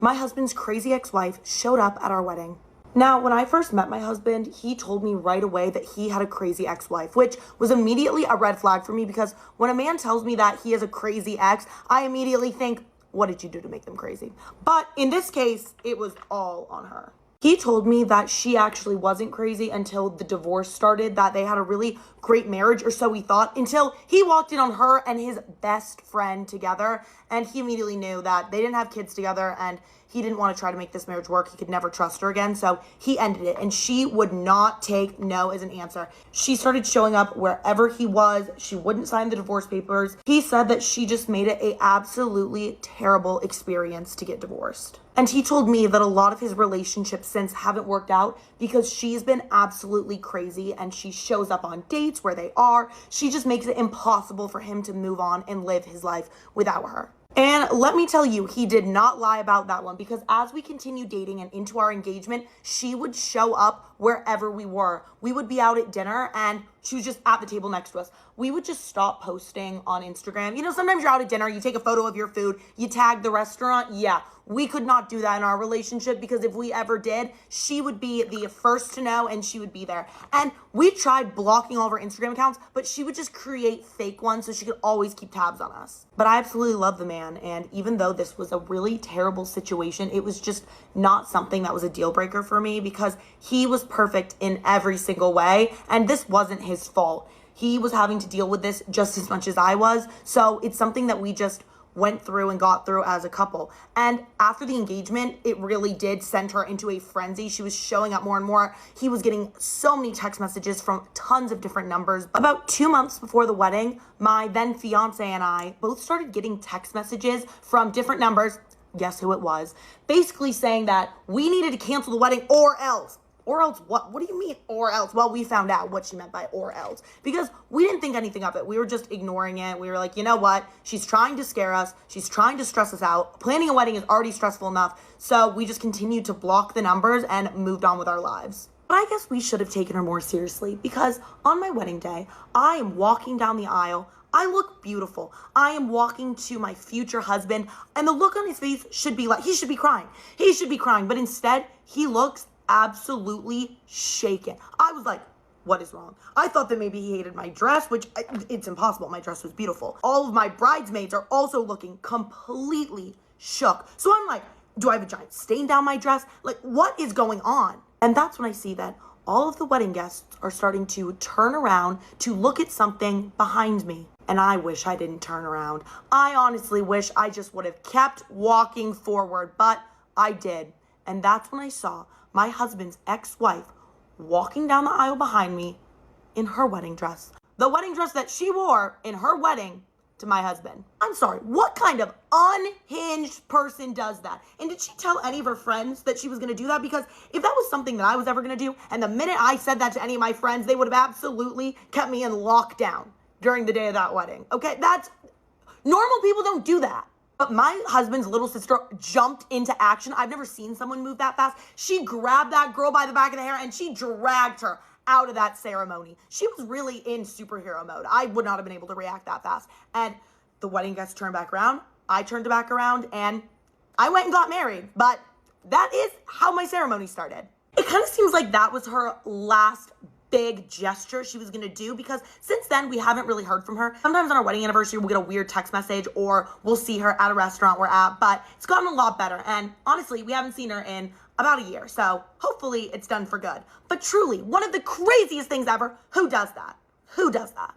My husband's crazy ex-wife showed up at our wedding. Now, when I first met my husband, he told me right away that he had a crazy ex-wife, which was immediately a red flag for me because when a man tells me that he has a crazy ex, I immediately think, what did you do to make them crazy? But in this case, it was all on her. He told me that she actually wasn't crazy until the divorce started, that they had a really great marriage, or so he thought, until he walked in on her and his best friend together, and he immediately knew that they didn't have kids together, and he didn't want to try to make this marriage work. He could never trust her again, so he ended it, and she would not take no as an answer. She started showing up wherever he was. She wouldn't sign the divorce papers. He said that she just made it a absolutely terrible experience to get divorced. And he told me that a lot of his relationships since haven't worked out because she's been absolutely crazy and she shows up on dates where they are. She just makes it impossible for him to move on and live his life without her. And let me tell you, he did not lie about that one because as we continued dating and into our engagement, she would show up wherever we were. We would be out at dinner and she was just at the table next to us. We would just stop posting on Instagram. You know, sometimes you're out at dinner, you take a photo of your food, you tag the restaurant. Yeah, we could not do that in our relationship because if we ever did, she would be the first to know and she would be there. And we tried blocking all of our Instagram accounts, but she would just create fake ones so she could always keep tabs on us. But I absolutely love the man. And even though this was a really terrible situation, it was just not something that was a deal breaker for me because he was perfect in every single way. And this wasn't his fault. He was having to deal with this just as much as I was. So it's something that we just went through and got through as a couple. And after the engagement, it really did send her into a frenzy. She was showing up more and more. He was getting so many text messages from tons of different numbers. About 2 months before the wedding, my then fiance and I both started getting text messages from different numbers. Guess who it was? Basically saying that we needed to cancel the wedding or else. Or else what? What do you mean or else? Well, we found out what she meant by or else because we didn't think anything of it. We were just ignoring it. We were like, you know what? She's trying to scare us. She's trying to stress us out. Planning a wedding is already stressful enough. So we just continued to block the numbers and moved on with our lives. But I guess we should have taken her more seriously because on my wedding day, I am walking down the aisle. I look beautiful. I am walking to my future husband and the look on his face should be like, he should be crying. He should be crying. But instead, he looks absolutely shaken. I was like, what is wrong? I thought that maybe he hated my dress, which it's impossible. My dress was beautiful. All of my bridesmaids are also looking completely shook. So I'm like, do I have a giant stain down my dress? Like, what is going on? And that's when I see that all of the wedding guests are starting to turn around to look at something behind me. And I wish I didn't turn around. I honestly wish I just would have kept walking forward, but I did. And that's when I saw my husband's ex-wife walking down the aisle behind me in her wedding dress. The wedding dress that she wore in her wedding to my husband. I'm sorry, what kind of unhinged person does that? And did she tell any of her friends that she was gonna do that? Because if that was something that I was ever gonna do, and the minute I said that to any of my friends, they would have absolutely kept me in lockdown during the day of that wedding. Okay, normal people don't do that. But my husband's little sister jumped into action. I've never seen someone move that fast. She grabbed that girl by the back of the hair and she dragged her out of that ceremony. She was really in superhero mode. I would not have been able to react that fast. And the wedding guests turned back around. I turned back around and I went and got married. But that is how my ceremony started. It kind of seems like that was her last big gesture she was gonna do because since then we haven't really heard from her. Sometimes on our wedding anniversary we'll get a weird text message or we'll see her at a restaurant we're at, but it's gotten a lot better and honestly we haven't seen her in about a year, so hopefully it's done for good. But truly, one of the craziest things ever, who does that? Who does that?